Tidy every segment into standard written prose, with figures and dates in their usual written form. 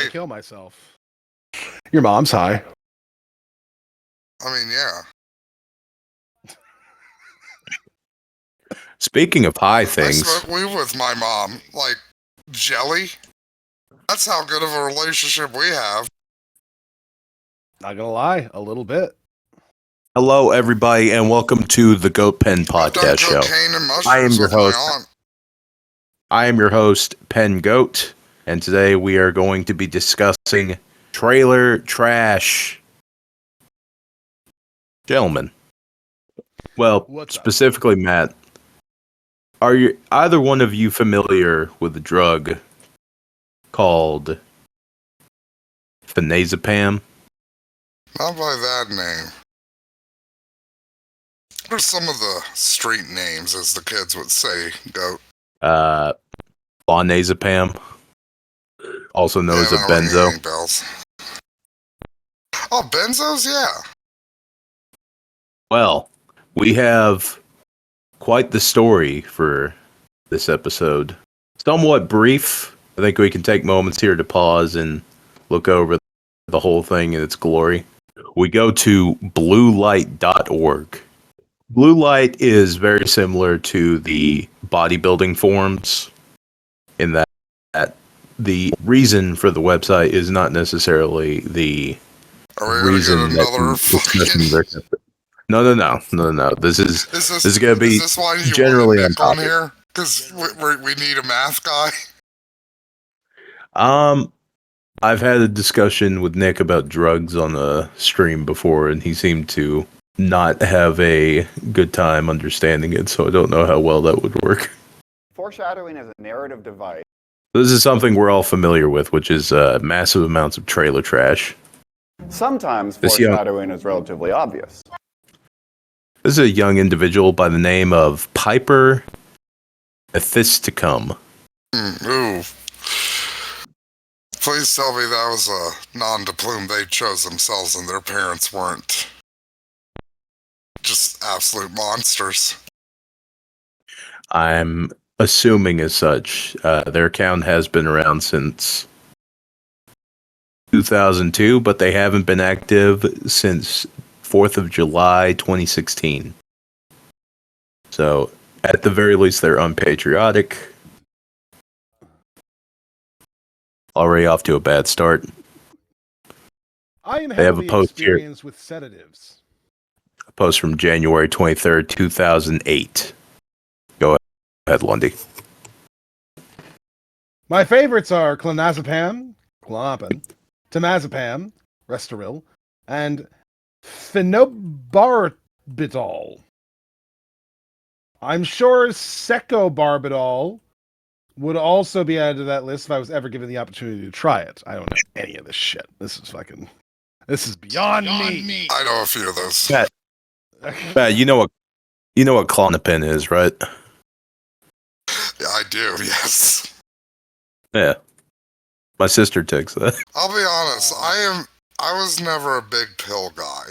right? Kill myself. Your mom's high. I mean, yeah. Speaking of high I things, smoke weed with my mom, like jelly. That's how good of a relationship we have. Not gonna lie, a little bit. hello everybody, and welcome to the Goat Pen I've done Podcast Show. cocaine and I am mushrooms your with my host. aunt. I am your host, Pen Goat, and today we are going to be discussing trailer trash. Gentlemen, well, What's up? specifically Matt, are you either one of you familiar with a drug called phenazepam? Not by that name. What are some of the street names, as the kids would say, Goat? Clonazepam, also known as a not ringing benzo. any bells. Oh, benzos? Yeah. Well, we have quite the story for this episode. Somewhat brief. I think we can take moments here to pause and look over the whole thing in its glory. We go to bluelight.org. Blue light is very similar to the bodybuilding forums in that the reason for the website is not necessarily the Are we gonna reason get that another discussions fucking... No. This is gonna be Is this why you generally want Nick on on topic. here? Because we need a math guy? I've had a discussion with Nick about drugs on the stream before, and he seemed to not have a good time understanding it, so I don't know how well that would work. Foreshadowing is a narrative device. This is something we're all familiar with, which is massive amounts of trailer trash. Sometimes This young- foreshadowing is relatively obvious. This is a young individual by the name of Piper Ethisticum. Ooh. Please tell me that was a nom de plume they chose themselves and their parents weren't just absolute monsters. I'm assuming as such. Their account has been around since 2002, but they haven't been active since 4th of July 2016. So, at the very least, they're unpatriotic. Already off to a bad start. I am They have a heavily post here. experienced with sedatives. A post from January 23rd, 2008. Go ahead, Lundy. My favorites are clonazepam, Klonopin, temazepam, Restoril, and phenobarbital. I'm sure secobarbital would also be added to that list if I was ever given the opportunity to try it. I don't know any of this shit. This is beyond me. I know a few of those. Matt, you know what Klonopin is, right? Yeah, I do, yes. Yeah. My sister takes that. I'll be honest, I was never a big pill guy.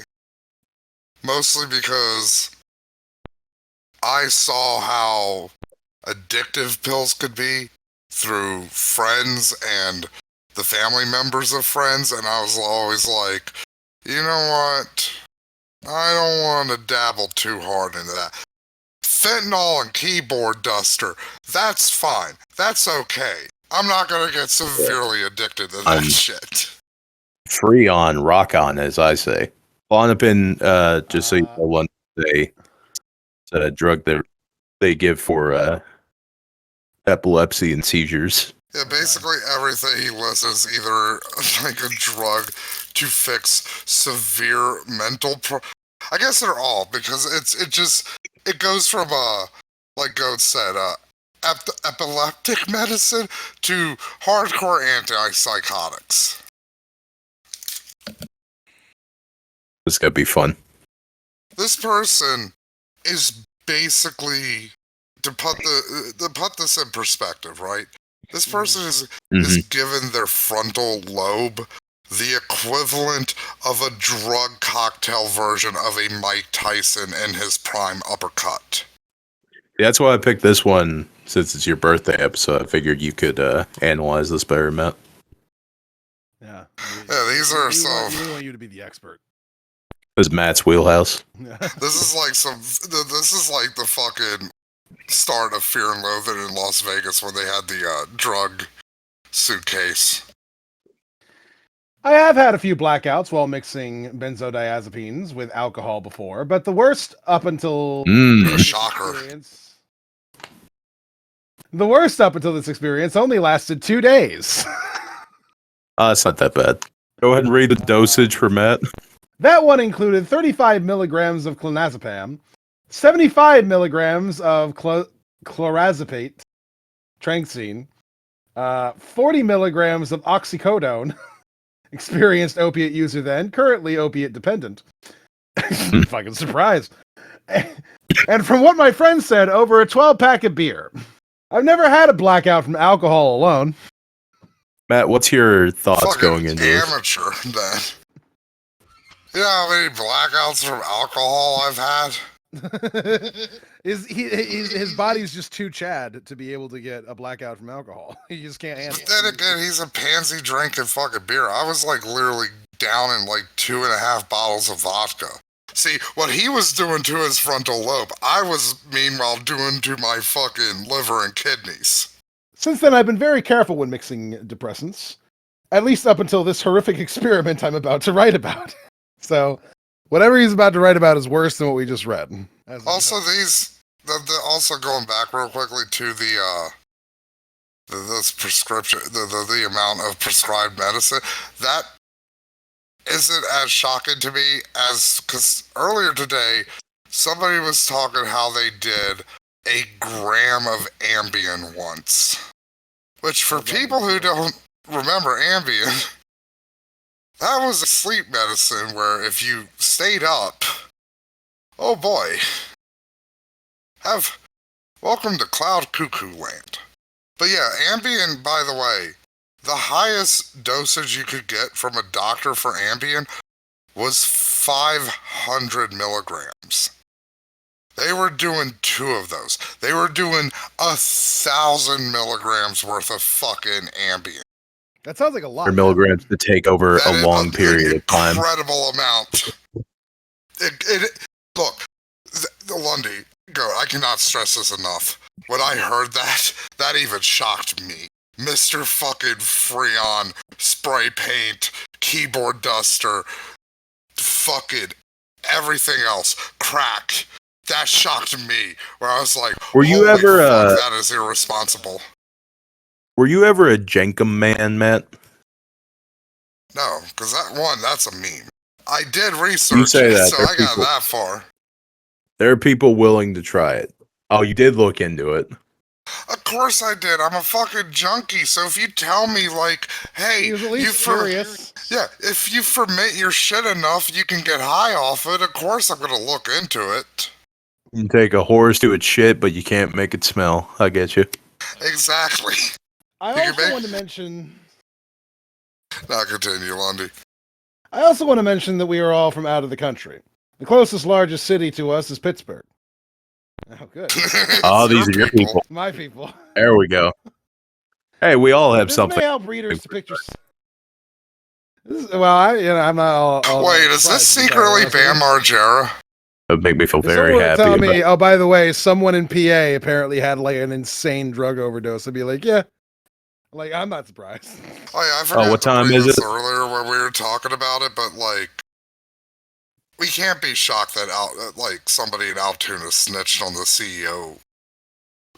Mostly because I saw how addictive pills could be through friends and the family members of friends, and I was always like, you know what? I don't want to dabble too hard into that. Fentanyl and keyboard duster, that's fine. That's okay. I'm not going to get severely addicted to that shit. Free on, rock on, as I say. Klonopin, just so you know, one day, it's a drug that they give for epilepsy and seizures. Yeah, basically everything he lists is either like a drug to fix severe mental I guess they're all, because it goes from like Goat said, epileptic medicine to hardcore antipsychotics. This is gonna be fun. This person is basically, to put this in perspective, right? This person is given their frontal lobe the equivalent of a drug cocktail version of a Mike Tyson in his prime uppercut. That's why I picked this one, since it's your birthday episode. I figured you could analyze this better, Matt. Yeah. Yeah, these are We want you to be the expert. This is Matt's wheelhouse. This is like This is like the fucking start of Fear and Loathing in Las Vegas when they had the drug suitcase. I have had a few blackouts while mixing benzodiazepines with alcohol before, but the worst up until this Shocker. experience. The worst up until this experience only lasted 2 days. It's not that bad. Go ahead and read the dosage for Matt. That one included 35 milligrams of clonazepam, 75 milligrams of chlorazepate, tranxene, 40 milligrams of oxycodone, experienced opiate user then, currently opiate dependent. Fucking surprise. And from what my friend said, over a 12-pack of beer. I've never had a blackout from alcohol alone. Matt, what's your thoughts Fucking going into this? amateur, then. You know how many blackouts from alcohol I've had? His body's just too Chad to be able to get a blackout from alcohol. He just can't handle But then again, he's a pansy drinking fucking beer. I was like literally down in like 2.5 bottles of vodka. See, what he was doing to his frontal lobe, I was meanwhile doing to my fucking liver and kidneys. Since then, I've been very careful when mixing depressants, at least up until this horrific experiment I'm about to write about. So, whatever he's about to write about is worse than what we just read. Also, also going back real quickly to this prescription, the amount of prescribed medicine, that isn't as shocking to me as, because earlier today, somebody was talking how they did a gram of Ambien once. Which, for people who don't remember Ambien, that was a sleep medicine where if you stayed up, oh boy, welcome to Cloud Cuckoo Land. But yeah, Ambien, by the way, the highest dosage you could get from a doctor for Ambien was 500 milligrams. They were doing 2 of those. They were doing 1,000 milligrams worth of fucking Ambien. That sounds like a lot. Or milligrams to take over That a is long period of time. Incredible amount. Look, Lundy, I cannot stress this enough. When I heard that even shocked me. Mr. fucking Freon, spray paint, keyboard duster, fucking everything else, crack. That shocked me. Where I was like, Were you holy ever fuck, that is irresponsible. Were you ever a Jenkum man, Matt? No, because that's a meme. I did research You say it, that. so There I are got people- that far. There are people willing to try it. Oh, you did look into it. Of course I did. I'm a fucking junkie. So if you tell me, like, hey, He was at least curious. Yeah, if you ferment your shit enough, you can get high off it. Of course I'm gonna look into it. You can take a horse to its shit, but you can't make it smell. I get you. Exactly. I You also make- want to mention. Now continue, Lundy. I also want to mention that we are all from out of the country. The closest largest city to us is Pittsburgh. Oh, good. Oh, It's these are your people. My people. There we go. Hey, we all have This something. may help readers to picture. I'm not all Wait, is this surprised secretly about Bam Margera? That make me feel If very someone were to happy. tell about me, oh, by the way, someone in PA apparently had like an insane drug overdose, I'd be like, yeah. Like, I'm not surprised. Oh yeah, I forgot what to time bring is this it? earlier when we were talking about it, but like, we can't be shocked that somebody in Altoona snitched on the CEO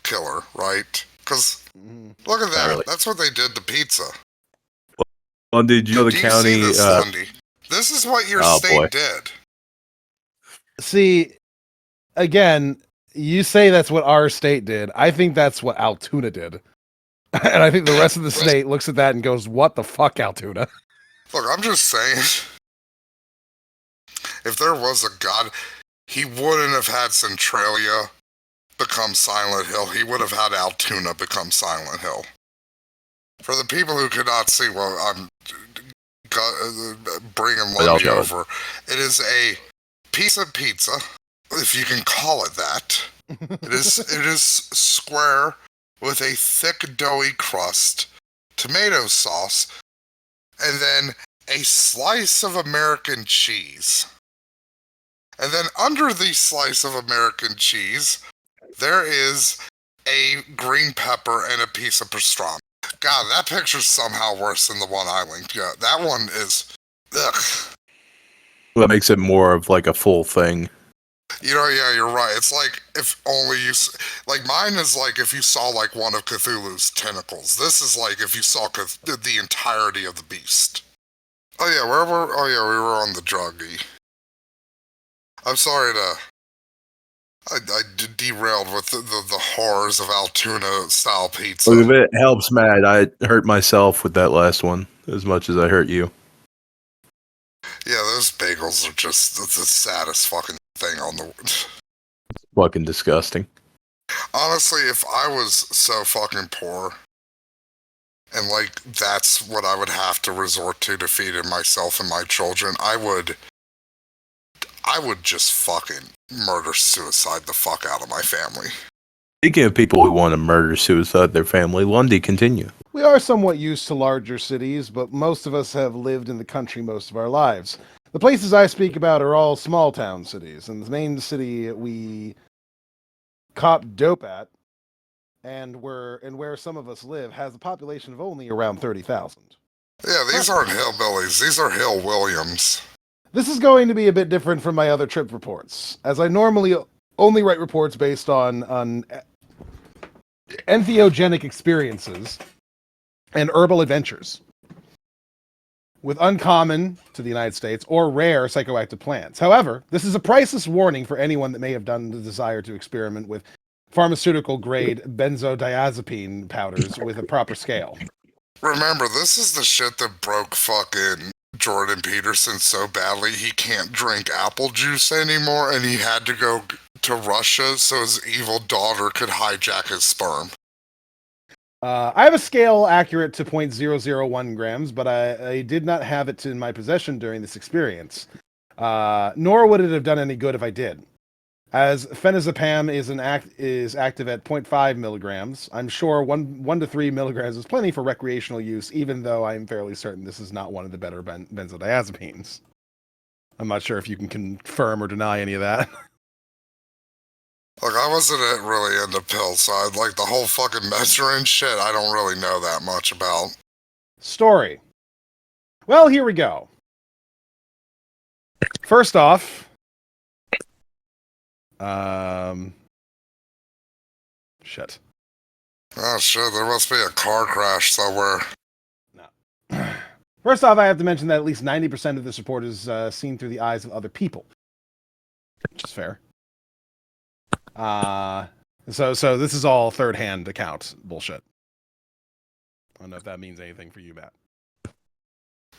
killer, right? Because Mhm. look at that. Not really. That's what they did to pizza. Well, did you know the Do you county? see this, Lundy? This is what your Oh, state boy. did. See, again, you say that's what our state did. I think that's what Altoona did. And I think the rest of the state looks at that and goes, what the fuck, Altoona? Look, I'm just saying. If there was a god, he wouldn't have had Centralia become Silent Hill. He would have had Altoona become Silent Hill. For the people who could not see, well, I'm bringing Lundy I'll over. It is a piece of pizza, if you can call it that. It is square with a thick doughy crust, tomato sauce, and then a slice of American cheese. And then under the slice of American cheese, there is a green pepper and a piece of pastrami. God, that picture's somehow worse than the one I linked. Yeah, that one is... Ugh. That makes it more of like a full thing. You know, yeah, you're right. It's like if only you... Like, mine is like if you saw like one of Cthulhu's tentacles. This is like if you saw the entirety of the beast. Oh yeah, oh yeah, we were on the Druggie. I'm sorry to... I derailed with the horrors of Altoona style pizza. Look, if it helps, Matt, I hurt myself with that last one as much as I hurt you. Yeah, those bagels are just the saddest fucking thing on the... Fucking disgusting. Honestly, if I was so fucking poor, and like that's what I would have to resort to feed myself and my children, I would just fucking murder-suicide the fuck out of my family. Speaking of people who want to murder-suicide their family, Lundy, continue. We are somewhat used to larger cities, but most of us have lived in the country most of our lives. The places I speak about are all small town cities, and the main city we cop dope at, and where some of us live, has a population of only around 30,000. Yeah, these aren't hillbillies. These are Hill Williams. This is going to be a bit different from my other trip reports, as I normally only write reports based on entheogenic experiences and herbal adventures with uncommon, to the United States, or rare psychoactive plants. However, this is a priceless warning for anyone that may have done the desire to experiment with pharmaceutical-grade benzodiazepine powders with a proper scale. Remember, this is the shit that broke fucking Jordan Peterson so badly he can't drink apple juice anymore, and he had to go to Russia so his evil daughter could hijack his sperm. I have a scale accurate to 0.001 grams, but I did not have it in my possession during this experience. Nor would it have done any good if I did. As phenazepam is active at 0.5 milligrams, I'm sure 1 to 3 milligrams is plenty for recreational use, even though I'm fairly certain this is not one of the better benzodiazepines. I'm not sure if you can confirm or deny any of that. Look, I wasn't really into pills, so I'd like the whole fucking measuring shit I don't really know that much about. Story. Well, here we go. First off, shit. Oh shit, there must be a car crash somewhere. No. First off, I have to mention that at least 90% of this report is seen through the eyes of other people, which is fair. So this is all third-hand account bullshit. I don't know if that means anything for you, Matt.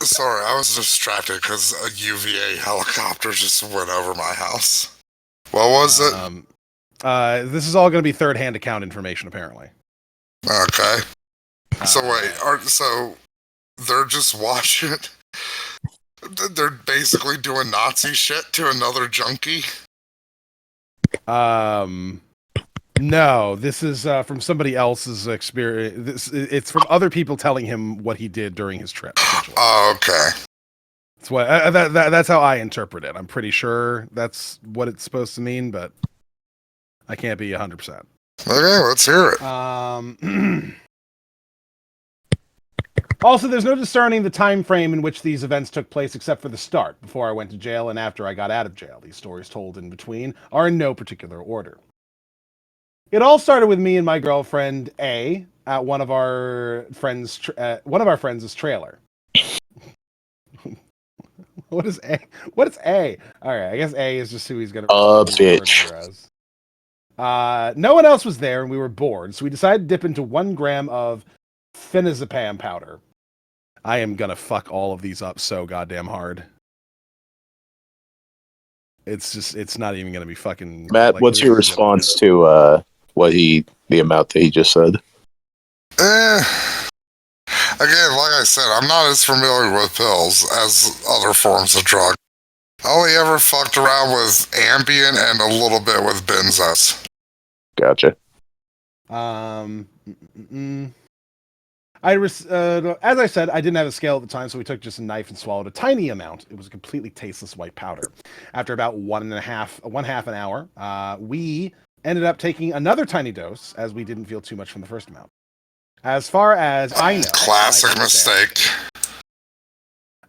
Sorry, I was distracted because a UVA helicopter just went over my house. What was it? This is all going to be third-hand account information, apparently. Okay. So wait, so they're just watching it? They're basically doing Nazi shit to another junkie? No, this is from somebody else's experience. It's from other people telling him what he did during his trip. Oh, okay. That's what that's how I interpret it. I'm pretty sure that's what it's supposed to mean, but I can't be 100%. Okay, let's hear it. Also, there's no discerning the time frame in which these events took place except for the start, before I went to jail and after I got out of jail. These stories told in between are in no particular order. It all started with me and my girlfriend A at one of our friends' trailer. What is A? What is A? All right, I guess A is just who he's gonna. Bitch. No one else was there, and we were bored, so we decided to dip into 1 gram of phenazepam powder. I am gonna fuck all of these up so goddamn hard. It's not even gonna be fucking. Matt, like, what's your response to the amount that he just said? Again, like I said, I'm not as familiar with pills as other forms of drug. I only ever fucked around with Ambien and a little bit with benzos. Gotcha. As I said, I didn't have a scale at the time, so we took just a knife and swallowed a tiny amount. It was a completely tasteless white powder. After about one half an hour, we ended up taking another tiny dose, as we didn't feel too much from the first amount. As far as I know, Classic mistake.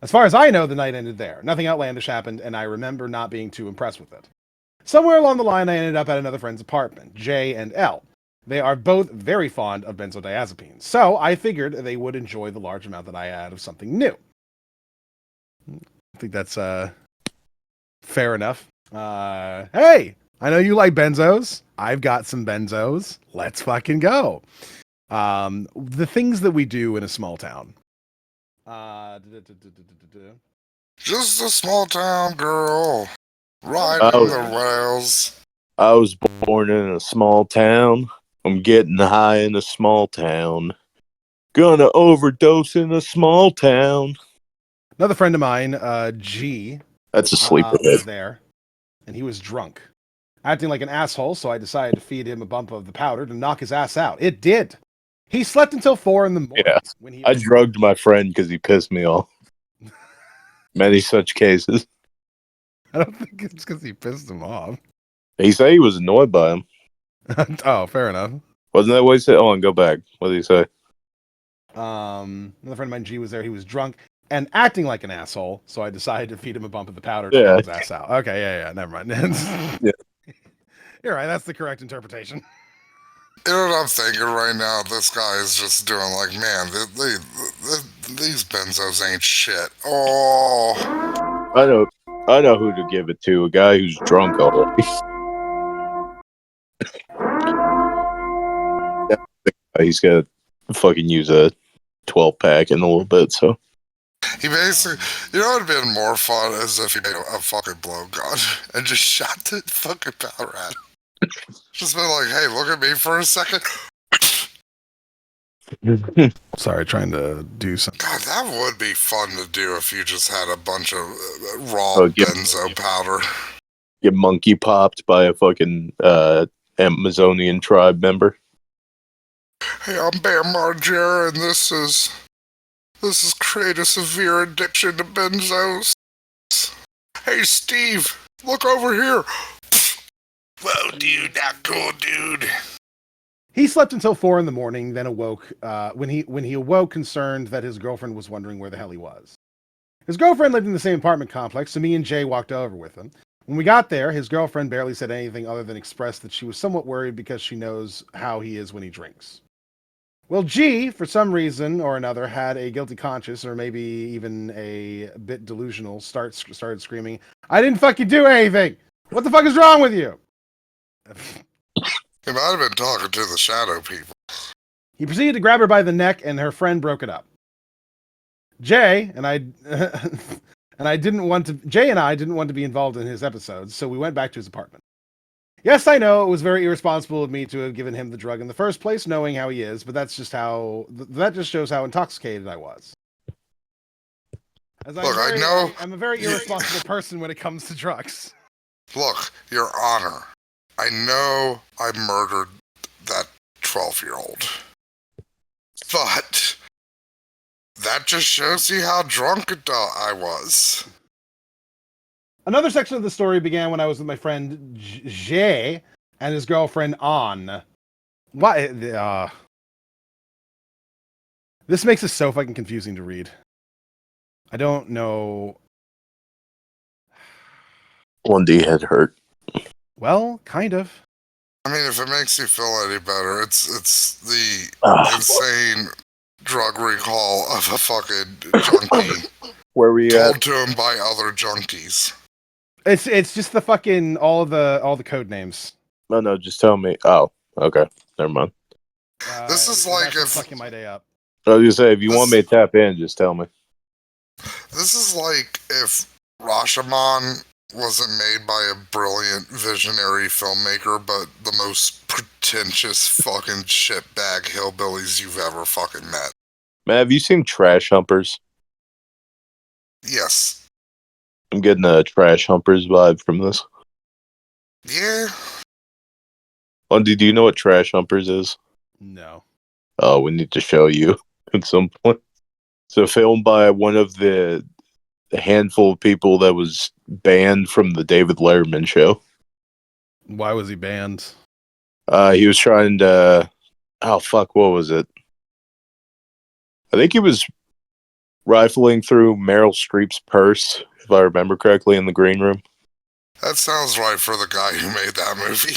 As far as I know, the night ended there. Nothing outlandish happened, and I remember not being too impressed with it. Somewhere along the line, I ended up at another friend's apartment, J and L. They are both very fond of benzodiazepines, so I figured they would enjoy the large amount that I had of something new. I think that's fair enough. Hey, I know you like benzos. I've got some benzos. Let's fucking go. The things that we do in a small town. Just a small town girl riding the rails. I was born in a small town. I'm getting high in a small town. Gonna overdose in a small town. Another friend of mine, G, That's a sleeper was hit. there, and he was drunk, acting like an asshole. So I decided to feed him a bump of the powder to knock his ass out. It did. He slept until 4 a.m. Yeah, when he I drugged my friend because he pissed me off. Many such cases. I don't think it's because he pissed him off. He said he was annoyed by him. Oh, fair enough. Wasn't that what he said? Oh, and go back. What did he say? Another friend of mine, G, was there. He was drunk and acting like an asshole. So I decided to feed him a bump of the powder to Yeah. knock his ass out. Okay, yeah, never mind. Yeah. You're right. That's the correct interpretation. You know what I'm thinking right now? This guy is just doing like, man, these benzos ain't shit. Oh, I know who to give it to. A guy who's drunk already. He's gonna fucking use a 12-pack in a little bit, so. he basically, you know what would have been more fun is if he made a fucking blowgun and just shot the fucking powder at him. Just been like, hey, look at me for a second. Sorry, trying to do something. God, that would be fun to do if you just had a bunch of raw get benzo powder. Get monkey popped by a fucking Amazonian tribe member. Hey, I'm Bam Margera, and this has created a severe addiction to benzos. Hey, Steve, look over here. Whoa, dude, not cool, dude. He slept until 4 a.m, then awoke. When he awoke, concerned that his girlfriend was wondering where the hell he was. His girlfriend lived in the same apartment complex, so me and Jay walked over with him. When we got there, his girlfriend barely said anything other than express that she was somewhat worried because she knows how he is when he drinks. Well, G, for some reason or another, had a guilty conscience, or maybe even a bit delusional, started screaming, "I didn't fucking do anything! What the fuck is wrong with you?" He might have been talking to the shadow people. He proceeded to grab her by the neck, and her friend broke it up. Jay and I didn't want to be involved in his episodes, so we went back to his apartment. Yes, I know it was very irresponsible of me to have given him the drug in the first place, knowing how he is, but that just shows how intoxicated I was. I'm a very irresponsible person when it comes to drugs. Look, Your Honor, I know I murdered that 12-year-old, but that just shows you how drunk I was. Another section of the story began when I was with my friend Jay and his girlfriend An. What? This makes it so fucking confusing to read. I don't know. 1D head hurt. Well, kind of. I mean, if it makes you feel any better, it's the insane drug recall of a fucking junkie. Where we told at? to him by other junkies. It's just the fucking all the code names. No, just tell me. Oh, okay. Never mind. This is like if fucking my day up. I was gonna say, if you want me to tap in, just tell me. This is like if Rashomon wasn't made by a brilliant visionary filmmaker, but the most pretentious fucking shitbag hillbillies you've ever fucking met. Man, have you seen Trash Humpers? Yes. I'm getting a Trash Humpers vibe from this. Yeah. Lundy, do you know what Trash Humpers is? No. Oh, we need to show you. at some point. It's a film by one of the handful of people that was banned from the David Letterman show. Why was he banned? He was trying to. Oh, fuck, what was it? I think he was rifling through Meryl Streep's purse, if I remember correctly, in the green room. That sounds right for the guy who made that movie.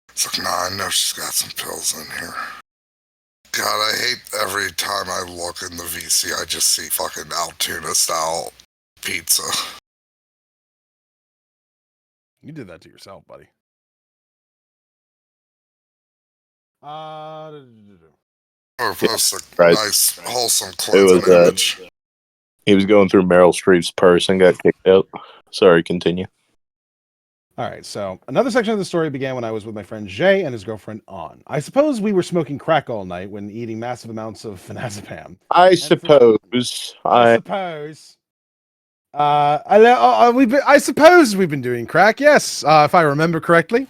It's like, nah, I know she's got some pills in here. God, I hate every time I look in the VC, I just see fucking Altoona style pizza. You did that to yourself, buddy. Or post a right. nice, wholesome It cleansing was, image. he was going through Meryl Streep's purse and got kicked out. Sorry, continue. All right, so another section of the story began when I was with my friend Jay and his girlfriend On. I suppose we were smoking crack all night when eating massive amounts of phenazepam. I suppose. I suppose we've been doing crack, yes, if I remember correctly.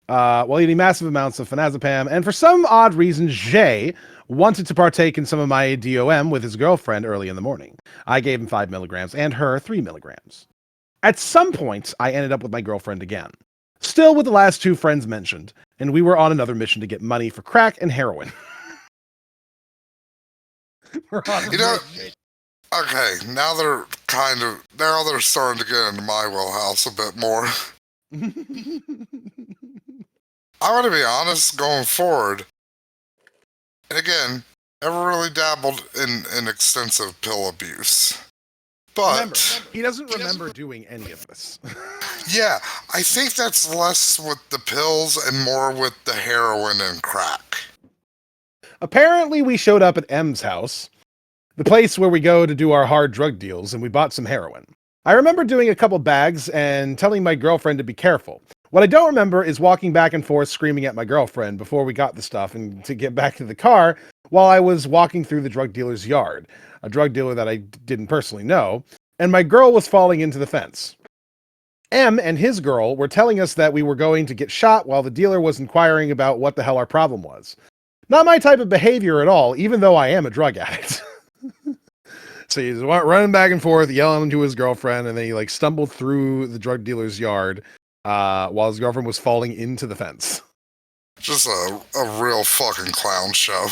While eating massive amounts of phenazepam, and for some odd reason, Jay wanted to partake in some of my DOM with his girlfriend early in the morning. I gave him 5 milligrams and her 3 milligrams. At some point, I ended up with my girlfriend again, still with the last 2 friends mentioned, and we were on another mission to get money for crack and heroin. We're on You know, okay, now they're starting to get into my wheelhouse a bit more. I want to be honest, going forward, and again, never really dabbled in extensive pill abuse. But remember, he doesn't remember doing any of this. yeah, I think that's less with the pills and more with the heroin and crack. Apparently, we showed up at M's house, the place where we go to do our hard drug deals, and we bought some heroin. I remember doing a couple bags and telling my girlfriend to be careful. What I don't remember is walking back and forth screaming at my girlfriend before we got the stuff and to get back to the car while I was walking through the drug dealer's yard, a drug dealer that I didn't personally know, and my girl was falling into the fence. M and his girl were telling us that we were going to get shot while the dealer was inquiring about what the hell our problem was. Not my type of behavior at all, even though I am a drug addict. So he's running back and forth, yelling to his girlfriend, and then he stumbled through the drug dealer's yard while his girlfriend was falling into the fence. Just a real fucking clown show.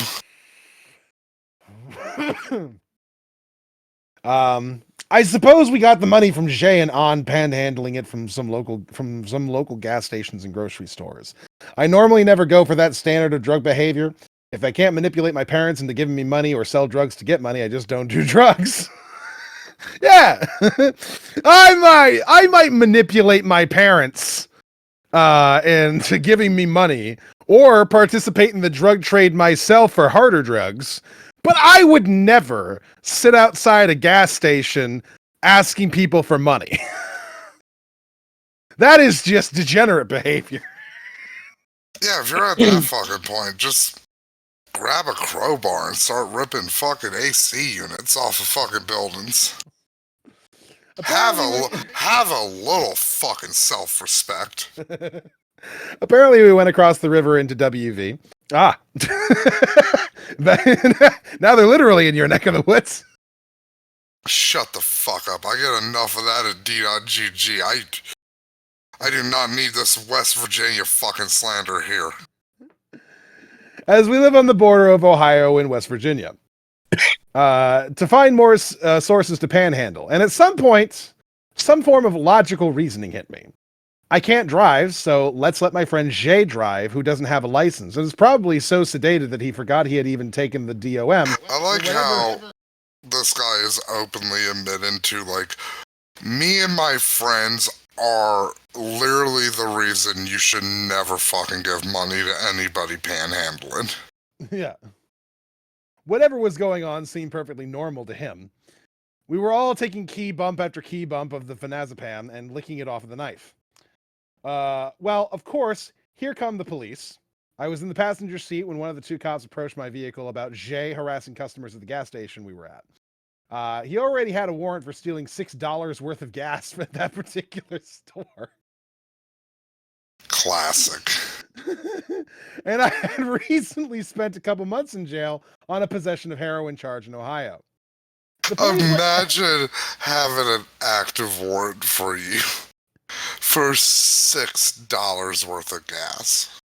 I suppose we got the money from Jay and On panhandling it from some local gas stations and grocery stores. I normally never go for that standard of drug behavior. If I can't manipulate my parents into giving me money or sell drugs to get money, I just don't do drugs. Yeah. I might manipulate my parents into giving me money or participate in the drug trade myself for harder drugs. But I would never sit outside a gas station asking people for money. That is just degenerate behavior. Yeah, if you're at that fucking point, just grab a crowbar and start ripping fucking AC units off of fucking buildings. Have a little fucking self-respect. Apparently, we went across the river into WV. Ah. Now they're literally in your neck of the woods. Shut the fuck up. I get enough of that at D.GG. I do not need this West Virginia fucking slander here. As we live on the border of Ohio and West Virginia. To find more sources to panhandle. And at some point, some form of logical reasoning hit me. I can't drive, so let's let my friend Jay drive, who doesn't have a license. And is probably so sedated that he forgot he had even taken the DOM. I like how this guy is openly admitting to, me and my friends are literally the reason you should never fucking give money to anybody panhandling. Yeah. Whatever was going on seemed perfectly normal to him. We were all taking key bump after key bump of the phenazepam and licking it off of the knife. Well, of course, here come the police. I was in the passenger seat when one of the 2 cops approached my vehicle about Jay harassing customers at the gas station we were at. He already had a warrant for stealing $6 worth of gas at that particular store. Classic. And I had recently spent a couple months in jail on a possession of heroin charge in Ohio. The police were- Imagine having an active warrant for you for $6 worth of gas.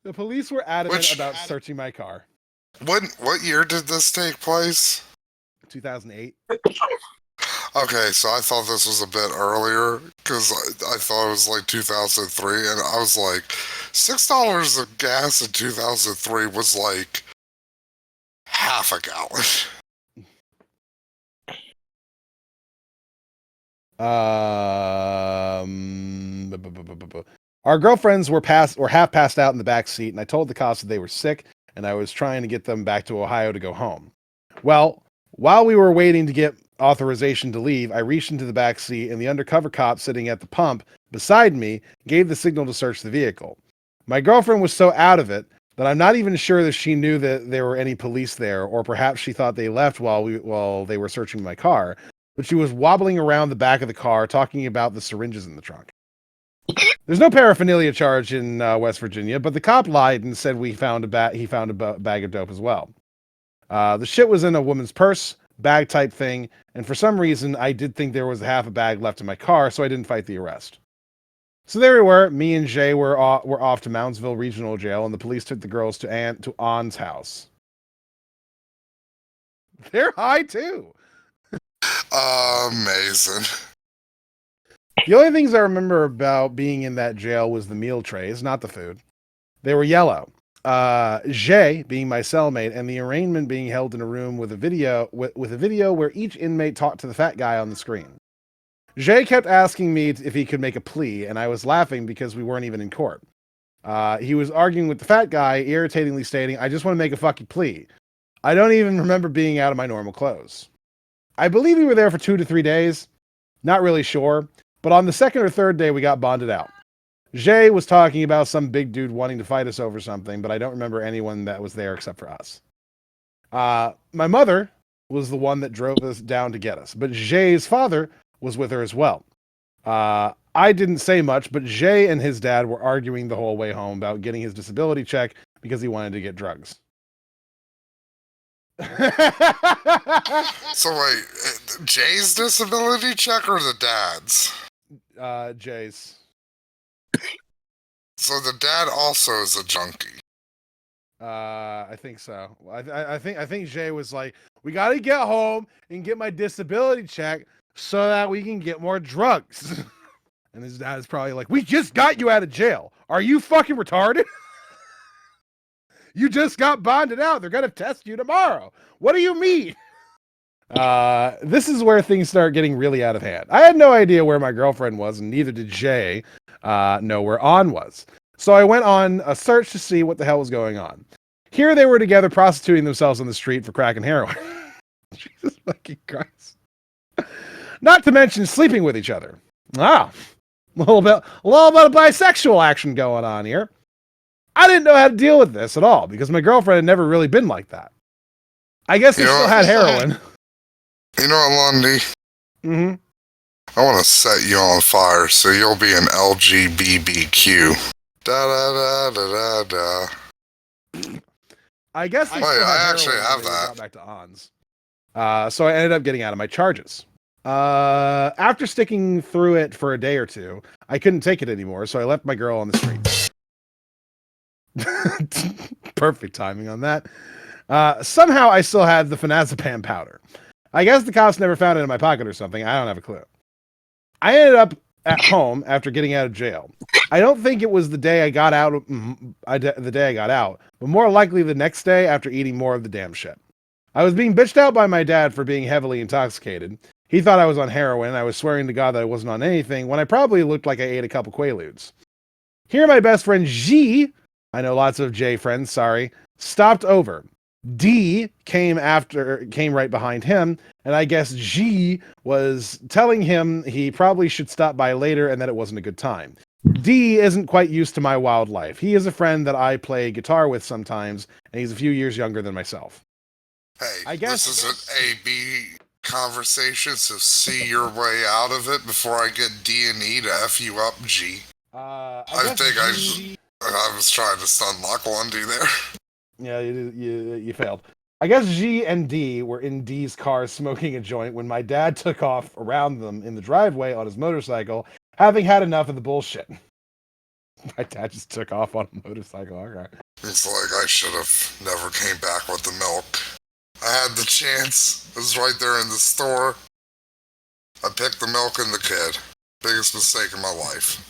The police were adamant Which- about searching my car. What year did this take place? 2008. Okay, so I thought this was a bit earlier because I thought it was like 2003, and I was like, $6 of gas in 2003 was like half a gallon. Our girlfriends were half passed out in the back seat, and I told the cops that they were sick, and I was trying to get them back to Ohio to go home. Well, while we were waiting to get authorization to leave, I reached into the back seat, and the undercover cop sitting at the pump beside me gave the signal to search the vehicle. My girlfriend was so out of it that I'm not even sure that she knew that there were any police there, or perhaps she thought they left while they were searching my car. But she was wobbling around the back of the car talking about the syringes in the trunk. There's no paraphernalia charge in West Virginia, but the cop lied and said he found a bag of dope as well. The shit was in a woman's purse, bag type thing, and for some reason I did think there was half a bag left in my car, so I didn't fight the arrest. So there we were. Me and Jay were off to Moundsville Regional Jail, and the police took the girls to Ann's house. They're high too. Amazing. The only things I remember about being in that jail was the meal trays, not the food. They were yellow. Jay being my cellmate, and the arraignment being held in a room with a video where each inmate talked to the fat guy on the screen. Jay kept asking me if he could make a plea, and I was laughing because we weren't even in court. He was arguing with the fat guy, irritatingly stating, "I just want to make a fucking plea." I don't even remember being out of my normal clothes. I believe we were there for 2 to 3 days. Not really sure. But on the second or third day, we got bonded out. Jay was talking about some big dude wanting to fight us over something, but I don't remember anyone that was there except for us. My mother was the one that drove us down to get us, but Jay's father was with her as well. I didn't say much, but Jay and his dad were arguing the whole way home about getting his disability check because he wanted to get drugs. So wait, Jay's disability check or the dad's? Jay's. So the dad also is a junkie. I think so. I think Jay was like, "We got to get home and get my disability check so that we can get more drugs." And his dad is probably like, "We just got you out of jail. Are you fucking retarded? You just got bonded out. They're gonna test you tomorrow. What do you mean?" This is where things start getting really out of hand. I had no idea where my girlfriend was, and neither did Jay know where An was. So I went on a search to see what the hell was going on. Here they were together prostituting themselves on the street for crack and heroin. Jesus fucking Christ. Not to mention sleeping with each other. Ah, a little bit of bisexual action going on here. I didn't know how to deal with this at all because my girlfriend had never really been like that. I guess we still had heroin. You know what, Lundy? Mm-hmm. I want to set you on fire so you'll be an LGBTQ. Da da da da da da. I guess they Oh, still yeah, had I actually heroin have when they that. got back to An's. So I ended up getting out of my charges. After sticking through it for a day or two, I couldn't take it anymore, so I left my girl on the streets. Perfect timing on that. Somehow I still had the phenazepam powder. I guess the cops never found it in my pocket or something. I don't have a clue. I ended up at home after getting out of jail. I don't think it was the day I got out, but more likely the next day after eating more of the damn shit. I was being bitched out by my dad for being heavily intoxicated. He thought I was on heroin. I was swearing to God that I wasn't on anything when I probably looked like I ate a couple Quaaludes. Here, my best friend G, I know lots of J friends, sorry, stopped over. D came right behind him, and I guess G was telling him he probably should stop by later and that it wasn't a good time. D isn't quite used to my wild life. He is a friend that I play guitar with sometimes, and he's a few years younger than myself. Hey, I guess- this is an A-B conversation, so see your way out of it before I get D&E to F you up, G. I think I was trying to stun lock Lundy there. Yeah, you failed. I guess G and D were in D's car smoking a joint when my dad took off around them in the driveway on his motorcycle, having had enough of the bullshit. My dad just took off on a motorcycle. Okay. It's like I should have never came back with the milk. I had the chance. It was right there in the store. I picked the milk and the kid. Biggest mistake in my life.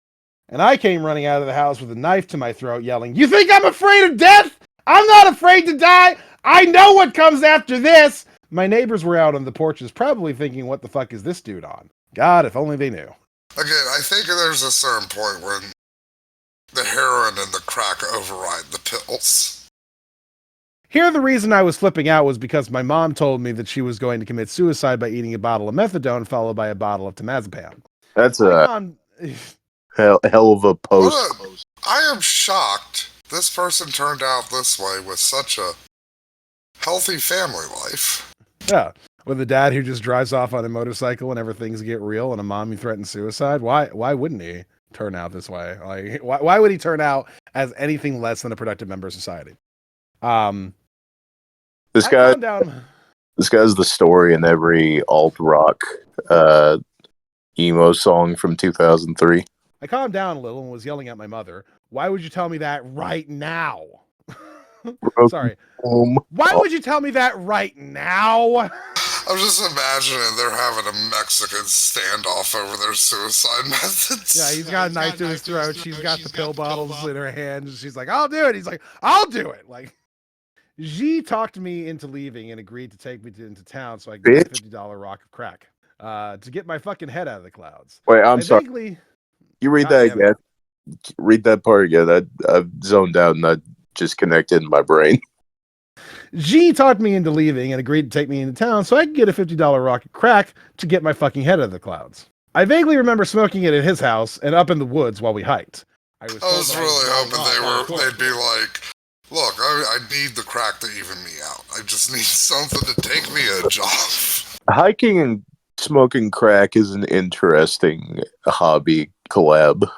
And I came running out of the house with a knife to my throat, yelling, "You think I'm afraid of death? I'm not afraid to die! I know what comes after this!" My neighbors were out on the porches, probably thinking, what the fuck is this dude on? God, if only they knew. Again, I think there's a certain point when the heroin and the crack override the pills. Here, the reason I was flipping out was because my mom told me that she was going to commit suicide by eating a bottle of methadone followed by a bottle of temazepam. That's a hell of a post. I am shocked this person turned out this way with such a healthy family life. Yeah, with a dad who just drives off on a motorcycle whenever things get real and a mom who threatens suicide. Why wouldn't he turn out this way? Like, why would he turn out as anything less than a productive member of society? This guy's the story in every alt rock emo song from 2003. I calmed down a little and was yelling at my mother. Why would you tell me that right now? Sorry. Why would you tell me that right now? I'm just imagining they're having a Mexican standoff over their suicide methods. Yeah, he's got a knife to his throat. She's got the pill bottles in her hand. She's like, "I'll do it." He's like, "I'll do it." Like, G talked me into leaving and agreed to take me into town so I could get a $50 rock of crack to get my fucking head out of the clouds. Wait, I'm sorry. You read that again. Read that part again. I've zoned out and I just connected in my brain. G talked me into leaving and agreed to take me into town so I could get a $50 rock of crack to get my fucking head out of the clouds. I vaguely remember smoking it at his house and up in the woods while we hiked. I was really hoping they'd be like, "Look, I need the crack to even me out. I just need something to take me edge off." Hiking and smoking crack is an interesting hobby collab.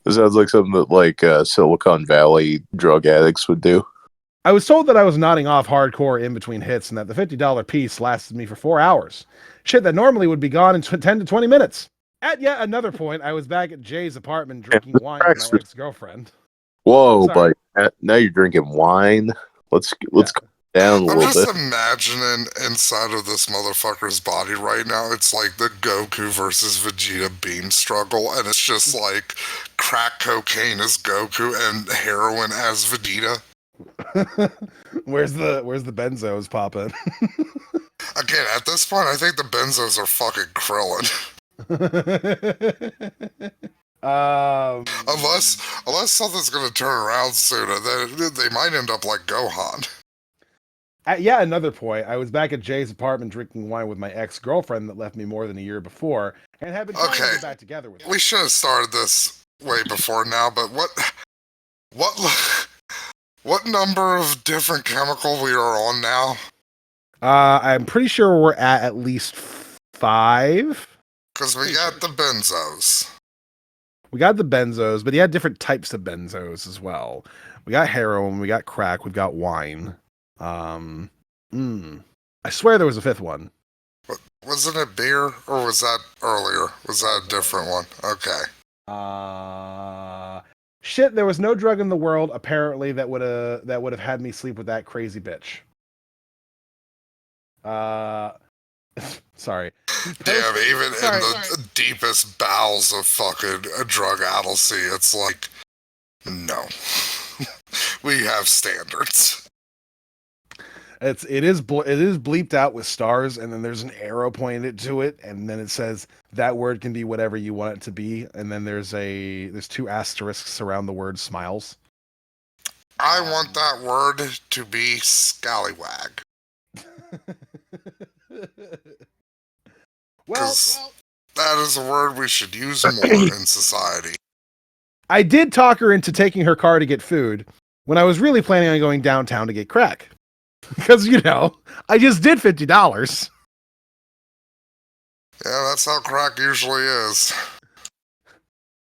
It sounds like something that Silicon Valley drug addicts would do. I was told that I was nodding off hardcore in between hits and that the $50 piece lasted me for 4 hours. Shit that normally would be gone in 10 to 20 minutes. At yet another point, I was back at Jay's apartment drinking wine with my ex-girlfriend. Whoa, but now you're drinking wine? Let's calm down a little bit. I'm just imagining inside of this motherfucker's body right now, it's like the Goku versus Vegeta beam struggle, and it's just like crack cocaine as Goku and heroin as Vegeta. Where's the benzos popping? Again, at this point, I think the benzos are fucking Krillin. Unless something's gonna turn around sooner, then they might end up like Gohan. At yet another point, I was back at Jay's apartment drinking wine with my ex-girlfriend that left me more than a year before, and had been trying to get back together with her. We should have started this way before now, but what number of different chemical we are on now? I'm pretty sure we're at least 5. Because we got the benzos. We got the benzos, but he had different types of benzos as well. We got heroin, we got crack, we've got wine. I swear there was a 5th one. Wasn't it beer, or was that earlier? Was that a different one? Okay. Shit, there was no drug in the world apparently that would have had me sleep with that crazy bitch. Sorry. Damn, even in the deepest bowels of fucking drug addlesy, it's like, no. We have standards. It is bleeped out with stars, and then there's an arrow pointed to it, and then it says that word can be whatever you want it to be, and then there's 2 asterisks around the word smiles. I want that word to be scallywag. Well, that is a word we should use more in society. I did talk her into taking her car to get food when I was really planning on going downtown to get crack. Because, I just did $50. Yeah, that's how crack usually is.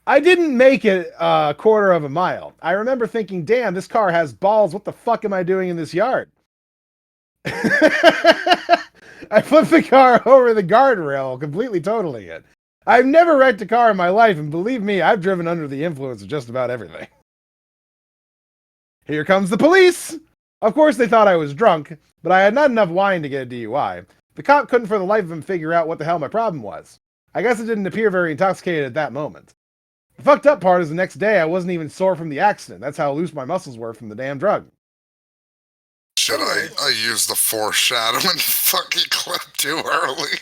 I didn't make it a quarter of a mile. I remember thinking, damn, this car has balls. What the fuck am I doing in this yard? I flipped the car over the guardrail, completely totaling it. I've never wrecked a car in my life, and believe me, I've driven under the influence of just about everything. Here comes the police! Of course, they thought I was drunk, but I had not enough wine to get a DUI. The cop couldn't for the life of him figure out what the hell my problem was. I guess it didn't appear very intoxicated at that moment. The fucked up part is the next day I wasn't even sore from the accident. That's how loose my muscles were from the damn drug. Shit, I used the foreshadowing fucking clip too early.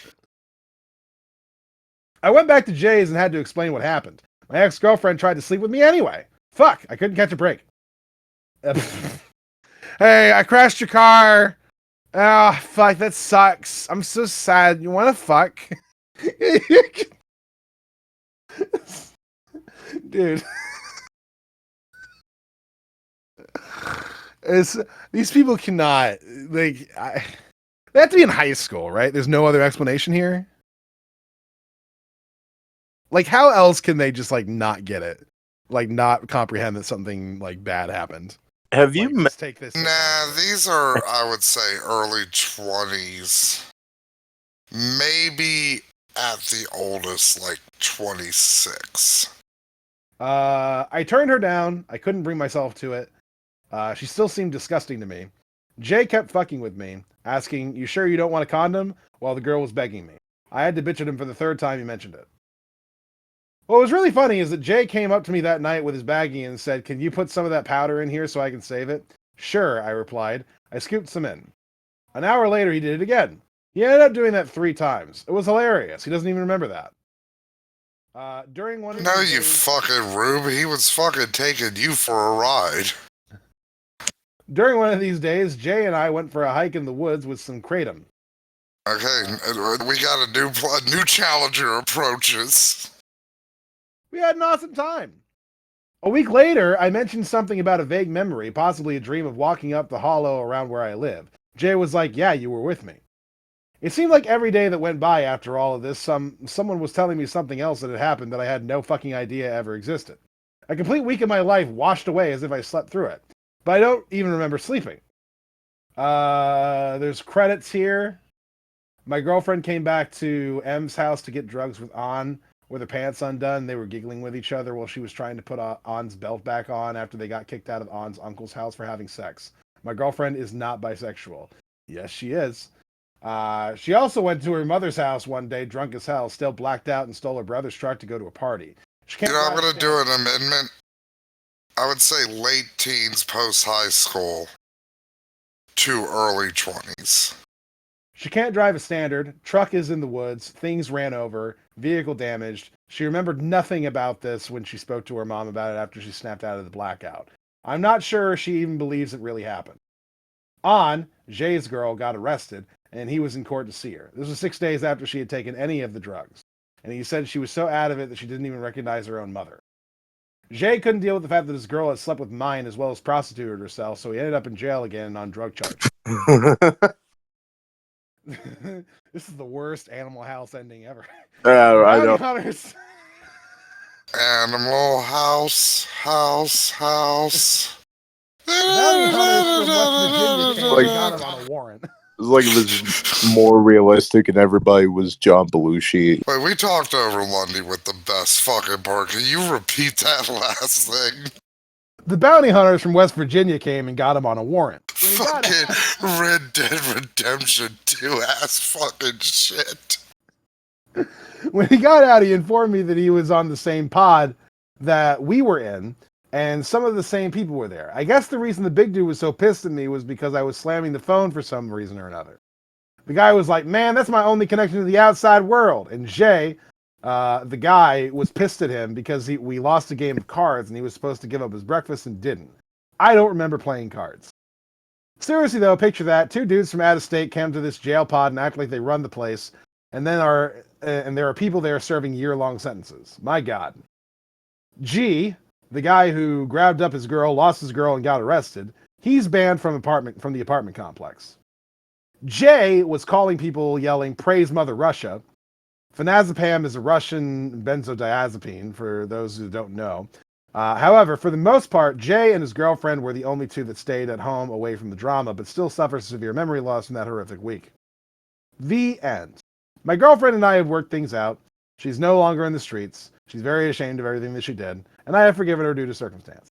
I went back to Jay's and had to explain what happened. My ex-girlfriend tried to sleep with me anyway. Fuck, I couldn't catch a break. Hey, I crashed your car. Ah, oh, fuck, that sucks. I'm so sad. You want to fuck? Dude. These people cannot, they have to be in high school, right? There's no other explanation here. Like, how else can they just, like, not get it? Like, not comprehend that something, like, bad happened? Have you Like, just take this. Nah, these are, I would say, early 20s. Maybe at the oldest, like 26. I turned her down. I couldn't bring myself to it. She still seemed disgusting to me. Jay kept fucking with me, asking, "You sure you don't want a condom?" while the girl was begging me. I had to bitch at him for the third time he mentioned it. What was really funny is that Jay came up to me that night with his baggie and said, "Can you put some of that powder in here so I can save it?" "Sure," I replied. I scooped some in. An hour later, he did it again. He ended up doing that 3 times. It was hilarious. He doesn't even remember that. During one of No, these you days, fucking rube. He was fucking taking you for a ride. During one of these days, Jay and I went for a hike in the woods with some kratom. Okay, we got a new challenger approaches. We had an awesome time. A week later, I mentioned something about a vague memory, possibly a dream of walking up the hollow around where I live. Jay was like, "Yeah, you were with me." It seemed like every day that went by after all of this, someone was telling me something else that had happened that I had no fucking idea ever existed. A complete week of my life washed away as if I slept through it. But I don't even remember sleeping. There's credits here. My girlfriend came back to M's house to get drugs with An, with her pants undone. They were giggling with each other while she was trying to put An's belt back on after they got kicked out of An's uncle's house for having sex. My girlfriend is not bisexual. Yes, she is. She also went to her mother's house one day, drunk as hell, still blacked out, and stole her brother's truck to go to a party. I'm going to do an amendment. I would say late teens, post-high school, to early 20s. She can't drive a standard. Truck is in the woods. Things ran over. Vehicle damaged. She remembered nothing about this when she spoke to her mom about it after she snapped out of the blackout. I'm not sure she even believes it really happened. An, Jay's girl, got arrested, and he was in court to see her. This was 6 days after she had taken any of the drugs. And he said she was so out of it that she didn't even recognize her own mother. Jay couldn't deal with the fact that his girl had slept with mine as well as prostituted herself, so he ended up in jail again on drug charges. This is the worst Animal House ending ever. I know. Hunters. Animal House. Bounty hunters from West Virginia came and got him on a warrant. It was like it was more realistic and everybody was John Belushi. Wait, we talked over Lundy with the best fucking part. Can you repeat that last thing? The bounty hunters from West Virginia came and got him on a warrant. Fucking Red Dead Redemption 2 ass fucking shit. When he got out, he informed me that he was on the same pod that we were in, and some of the same people were there. I guess the reason the big dude was so pissed at me was because I was slamming the phone for some reason or another. The guy was like, "Man, that's my only connection to the outside world." And Jay, the guy, was pissed at him because we lost a game of cards and he was supposed to give up his breakfast and didn't. I don't remember playing cards. Seriously though, picture that. 2 dudes from out of state came to this jail pod and act like they run the place, and then there are people there serving year-long sentences. My God. G, the guy who grabbed up his girl, lost his girl, and got arrested, he's banned from the apartment complex. Jay was calling people yelling, "Praise Mother Russia." Phenazepam is a Russian benzodiazepine, for those who don't know. However, for the most part, Jay and his girlfriend were the only two that stayed at home away from the drama, but still suffer severe memory loss from that horrific week. The end. My girlfriend and I have worked things out. She's no longer in the streets. She's very ashamed of everything that she did, and I have forgiven her due to circumstance.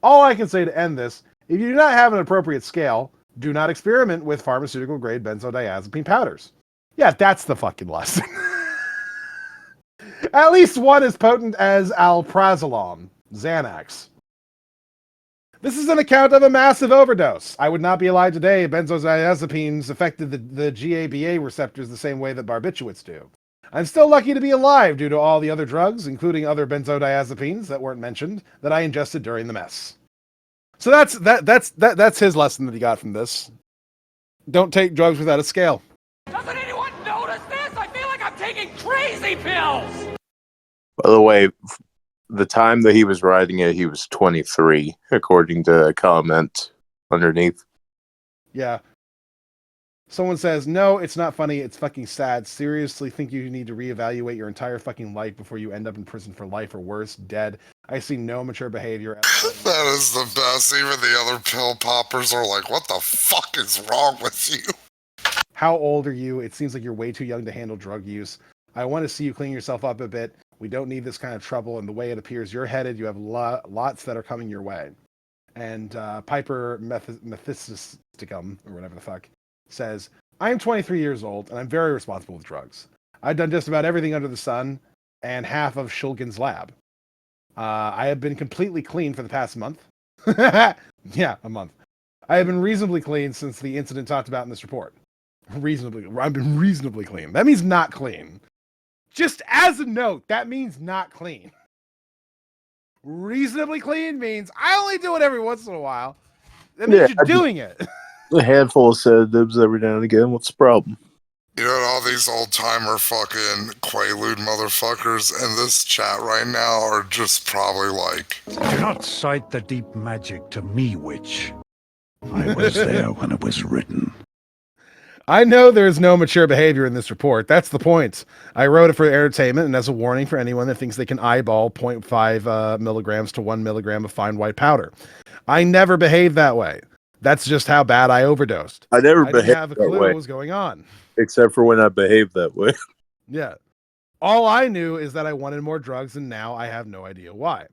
All I can say to end this, if you do not have an appropriate scale, do not experiment with pharmaceutical-grade benzodiazepine powders. Yeah, that's the fucking lesson. At least one as potent as alprazolam, Xanax. This is an account of a massive overdose. I would not be alive today if benzodiazepines affected the GABA receptors the same way that barbiturates do. I'm still lucky to be alive due to all the other drugs, including other benzodiazepines that weren't mentioned, that I ingested during the mess. So that's his lesson that he got from this. Don't take drugs without a scale. Doesn't anyone notice this? I feel like I'm taking crazy pills! By the way, the time that he was writing it, he was 23, according to a comment underneath. Yeah. Someone says, no, it's not funny. It's fucking sad. Seriously think you need to reevaluate your entire fucking life before you end up in prison for life or worse, dead. I see no mature behavior. That is the best. Even the other pill poppers are like, what the fuck is wrong with you? How old are you? It seems like you're way too young to handle drug use. I want to see you clean yourself up a bit. We don't need this kind of trouble. And the way it appears you're headed, you have lots that are coming your way. And Piper Methisticum, or whatever the fuck, says, I am 23 years old, and I'm very responsible with drugs. I've done just about everything under the sun, and half of Shulgin's lab. I have been completely clean for the past month. Yeah, a month. I have been reasonably clean since the incident talked about in this report. I've been reasonably clean. That means not clean. Just as a note, that means not clean. Reasonably clean means I only do it every once in a while. That means you're doing it. A handful of sedatives every now and again. What's the problem? You know, all these old-timer fucking Quaalude motherfuckers in this chat right now are just probably like... Do not cite the deep magic to me, witch. I was there when it was written. I know there's no mature behavior in this report. That's the point. I wrote it for entertainment and as a warning for anyone that thinks they can eyeball 0.5 milligrams to 1 milligram of fine white powder. I never behaved that way. That's just how bad I overdosed. I never I didn't behaved have a that clue way, what was going on. except for when I behaved that way. Yeah. All I knew is that I wanted more drugs, and now I have no idea why.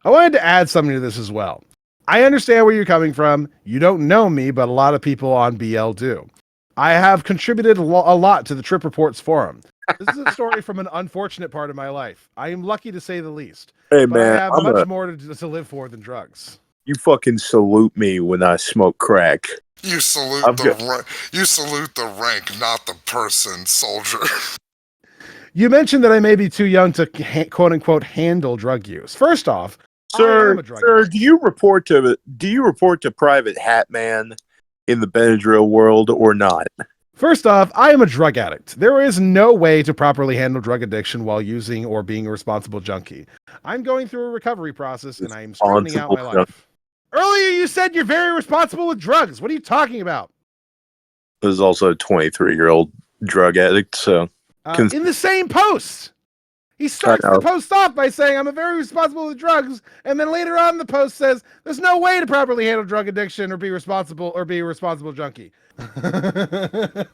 I wanted to add something to this as well. I understand where you're coming from. You don't know me, but a lot of people on BL do. I have contributed a lot to the Trip Reports forum. This is a story from an unfortunate part of my life. I am lucky to say the least. Hey, But man, I have much more to live for than drugs. You fucking salute me when I smoke crack. You salute you salute the rank, not the person, soldier. You mentioned that I may be too young to quote unquote handle drug use. First off, I am a drug addict. do you report to Private Hat Man in the Benadryl world or not? First off, I am a drug addict. There is no way to properly handle drug addiction while using or being a responsible junkie. I'm going through a recovery process and I am straightening out my life. Earlier you said you're very responsible with drugs. What are you talking about? I was also a 23-year-old drug addict, so... in the same post! He starts the post off by saying, I'm a very responsible with drugs, and then later on the post says, there's no way to properly handle drug addiction or be a responsible junkie. As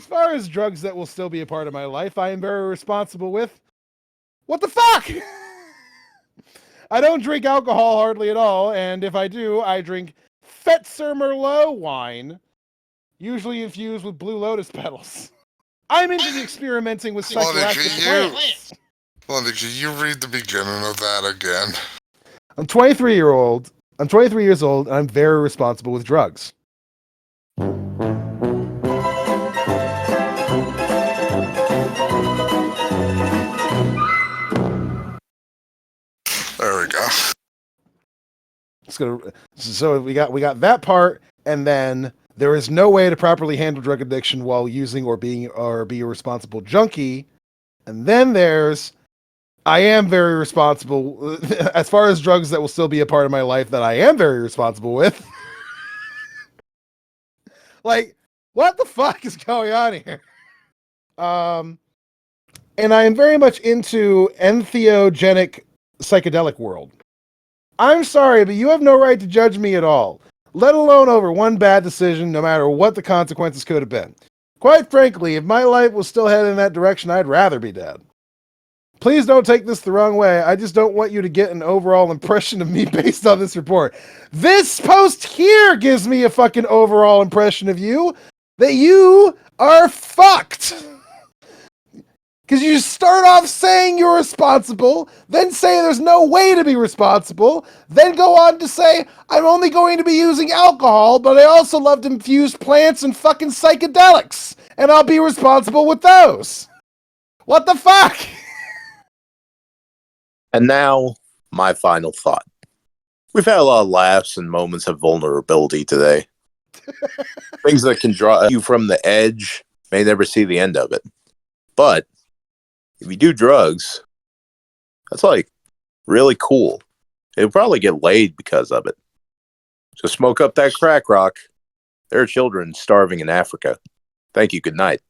far as drugs that will still be a part of my life, I am very responsible with... What the fuck? I don't drink alcohol hardly at all, and if I do, I drink Fetzer Merlot wine, usually infused with Blue Lotus petals. I'm into the experimenting with psychoactive plants. Lundy, can you read the beginning of that again? I'm 23 years old, and I'm very responsible with drugs. There we go. So we got that part, and then there is no way to properly handle drug addiction while using or be a responsible junkie. And then there's I am very responsible as far as drugs that will still be a part of my life that I am very responsible with. Like, What the fuck is going on here? And I am very much into entheogenic psychedelic world. I'm sorry, but you have no right to judge me at all, let alone over one bad decision, no matter what the consequences could have been. Quite frankly, if my life was still headed in that direction, I'd rather be dead. Please don't take this the wrong way. I just don't want you to get an overall impression of me based on this report. This post here gives me a fucking overall impression of you that you are fucked. Because you start off saying you're responsible, then say there's no way to be responsible, then go on to say, I'm only going to be using alcohol, but I also love to infuse plants and fucking psychedelics, and I'll be responsible with those. What the fuck? And now, my final thought. We've had a lot of laughs and moments of vulnerability today. Things that can draw you from the edge, may never see the end of it. But if you do drugs, that's like really cool. You'll probably get laid because of it. So smoke up that crack rock. There are children starving in Africa. Thank you. Good night.